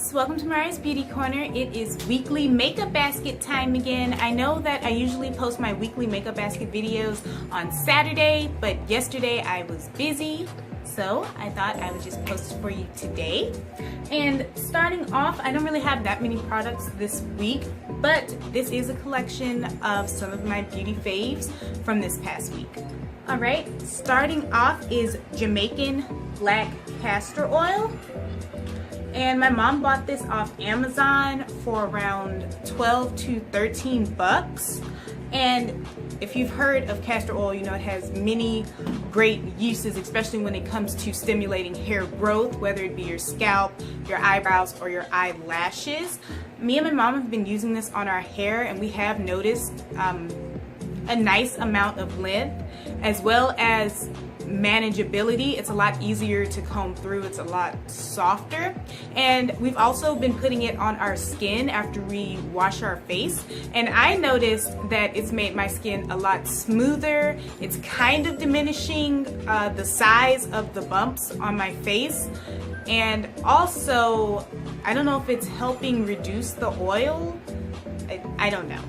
loves, welcome to Mariah's Beauty Corner. It is weekly makeup basket time again. I know that I usually post my weekly makeup basket videos on Saturday, but yesterday I was busy, so I thought I would just post it for you today. And starting off, I don't really have that many products this week, but this is a collection of some of my beauty faves from this past week. Alright, starting off is Jamaican Black Castor Oil. And my mom bought this off Amazon for around 12 to 13 bucks. And if you've heard of castor oil, you know it has many great uses, especially when it comes to stimulating hair growth, whether it be your scalp, your eyebrows, or your eyelashes. Me and my mom have been using this on our hair, and we have noticed a nice amount of length, as well as manageability. It's a lot easier to comb through, it's a lot softer, and we've also been putting it on our skin after we wash our face, and I noticed that it's made my skin a lot smoother. It's kind of diminishing the size of the bumps on my face, and also I don't know if it's helping reduce the oil. I don't know.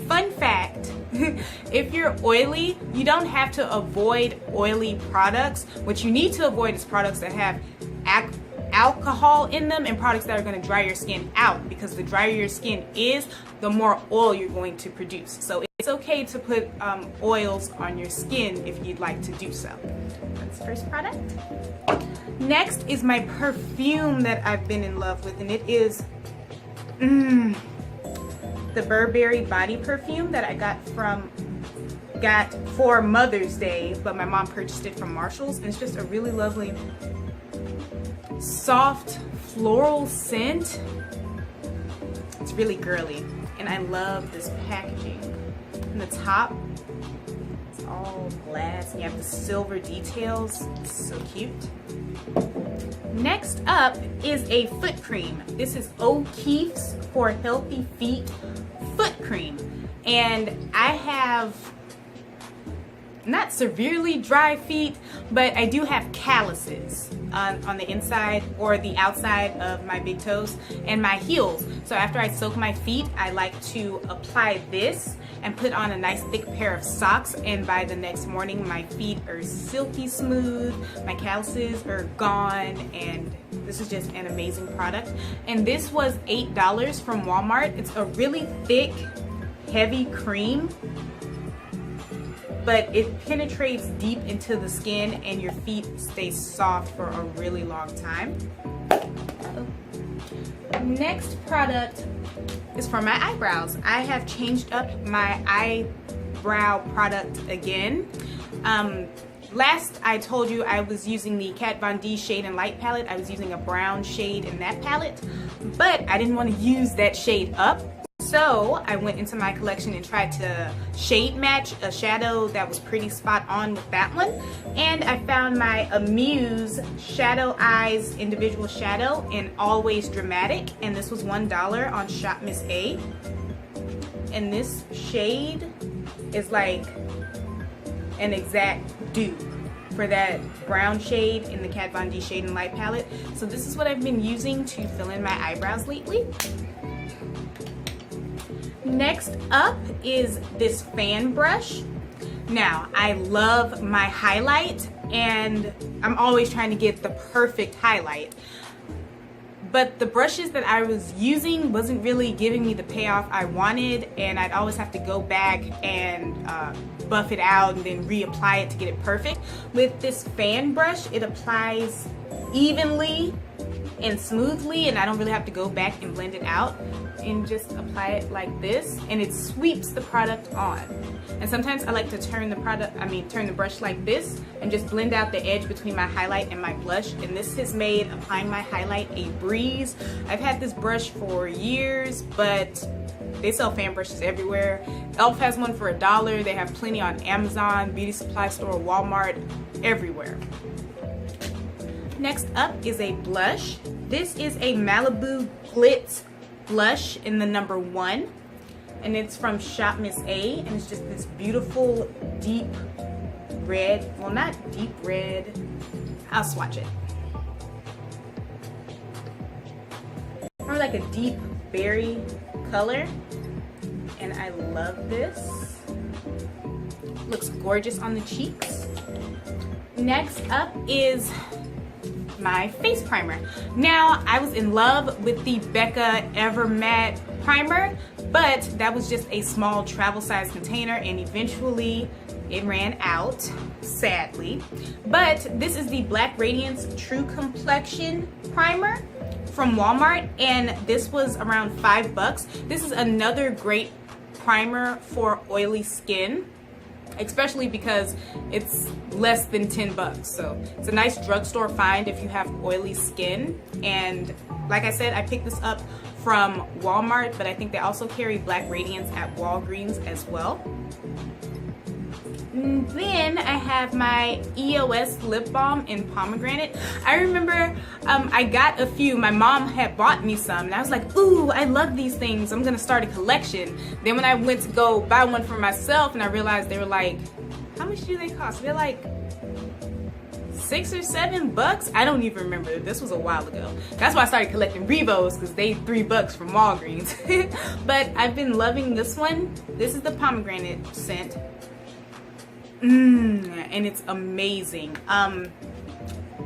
Fun fact, if you're oily, you don't have to avoid oily products. What you need to avoid is products that have alcohol in them and products that are going to dry your skin out, because the drier your skin is, the more oil you're going to produce. So it's okay to put oils on your skin if you'd like to do so. That's the first product. Next is my perfume that I've been in love with, and it is the Burberry body perfume that I got for Mother's Day, but my mom purchased it from Marshall's, and it's just a really lovely soft floral scent. It's really girly, and I love this packaging. And the top, it's all glass, and you have the silver details. It's so cute. Next up is a foot cream. This is O'Keeffe's for Healthy Feet foot cream, and I have not severely dry feet, but I do have calluses on the inside or the outside of my big toes and my heels. So after I soak my feet, I like to apply this and put on a nice thick pair of socks, and by the next morning my feet are silky smooth, my calluses are gone, and this is just an amazing product. And this was $8 from Walmart. It's a really thick, heavy cream, but it penetrates deep into the skin and your feet stay soft for a really long time. Next product is for my eyebrows. I have changed up my eyebrow product again. Last I told you I was using the Kat Von D Shade and Light palette. I was using a brown shade in that palette, but I didn't want to use that shade up. So I went into my collection and tried to shade match a shadow that was pretty spot on with that one. And I found my Amuse Shadow Eyes Individual Shadow in Always Dramatic. And this was $1 on Shop Miss A. And this shade is like an exact dupe for that brown shade in the Kat Von D Shade and Light palette. So this is what I've been using to fill in my eyebrows lately. Next up is this fan brush. Now, I love my highlight, and I'm always trying to get the perfect highlight. But the brushes that I was using wasn't really giving me the payoff I wanted, and I'd always have to go back and buff it out and then reapply it to get it perfect. With this fan brush, it applies evenly and smoothly, and I don't really have to go back and blend it out, and just apply it like this, and it sweeps the product on. And sometimes I like to turn the brush like this and just blend out the edge between my highlight and my blush, and this has made applying my highlight a breeze. I've had this brush for years, but they sell fan brushes everywhere. Elf has one for $1. They have plenty on Amazon, beauty supply store, Walmart, everywhere. Next up is a blush. This is a Malibu Glitz blush in the number 1, and it's from Shop Miss A, and it's just this beautiful deep red. Well, not deep red. I'll swatch it. more like a deep berry color, and I love this. Looks gorgeous on the cheeks. Next up is my face primer. Now, I was in love with the Becca Ever Matte primer, but that was just a small travel size container, and eventually it ran out, sadly. But this is the Black Radiance True Complexion primer from Walmart, and this was around $5. This is another great primer for oily skin, especially because it's less than $10. So it's a nice drugstore find if you have oily skin. And like I said, I picked this up from Walmart, but I think they also carry Black Radiance at Walgreens as well. And then I have my EOS lip balm in pomegranate. I remember I got a few. My mom had bought me some, and I was like, ooh, I love these things. I'm gonna start a collection. Then when I went to go buy one for myself, and I realized they were like, how much do they cost? They're like $6 or $7. I don't even remember. This was a while ago. That's why I started collecting Revos, because they $3 from Walgreens. But I've been loving this one. This is the pomegranate scent. And it's amazing.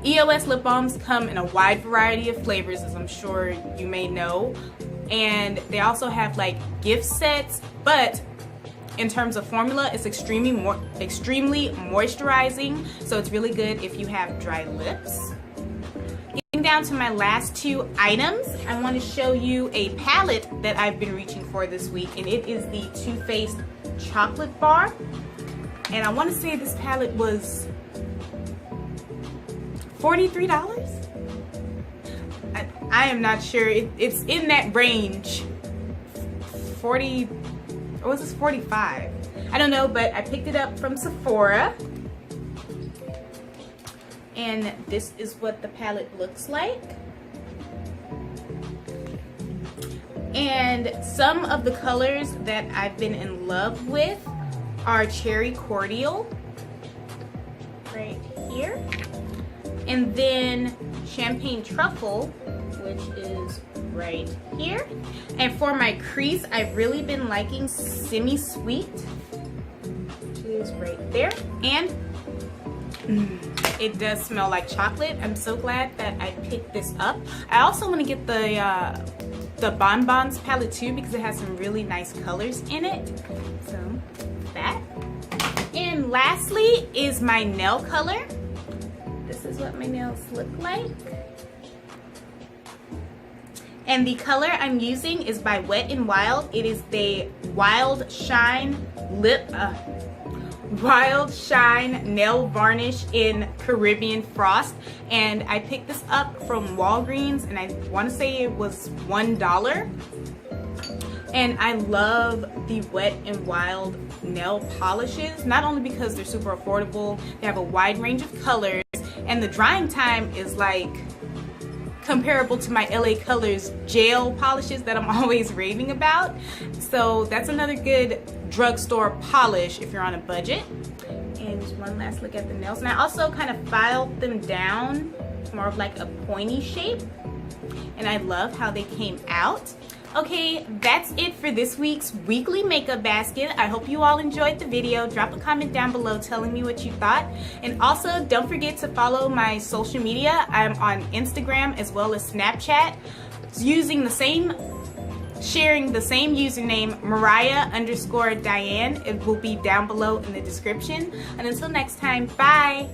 EOS lip balms come in a wide variety of flavors, as I'm sure you may know, and they also have like gift sets, but in terms of formula, it's extremely moisturizing, so it's really good if you have dry lips. Getting down to my last two items, I want to show you a palette that I've been reaching for this week, and it is the Too Faced Chocolate Bar. And I want to say this palette was $43? I am not sure. It's in that range. 40, or was this 45? I don't know, but I picked it up from Sephora. And this is what the palette looks like. And some of the colors that I've been in love with are Cherry Cordial, right here, and then Champagne Truffle, which is right here. And for my crease, I've really been liking Semi Sweet, which is right there. And it does smell like chocolate. I'm so glad that I picked this up. I also want to get the Bonbons palette too, because it has some really nice colors in it. So that. And lastly is my nail color. This is what my nails look like. And the color I'm using is by Wet n Wild. It is the Wild Shine Nail Varnish in Caribbean Frost. And I picked this up from Walgreens, and I want to say it was $1. And I love the Wet n Wild nail polishes, not only because they're super affordable, they have a wide range of colors, and the drying time is like comparable to my LA Colors gel polishes that I'm always raving about. So that's another good drugstore polish if you're on a budget. And just one last look at the nails. And I also kind of filed them down to more of like a pointy shape, and I love how they came out. Okay, that's it for this week's weekly makeup basket. I hope you all enjoyed the video. Drop a comment down below telling me what you thought. And also, don't forget to follow my social media. I'm on Instagram as well as Snapchat, sharing the same username, Mariah_Diane. It will be down below in the description. And until next time, bye!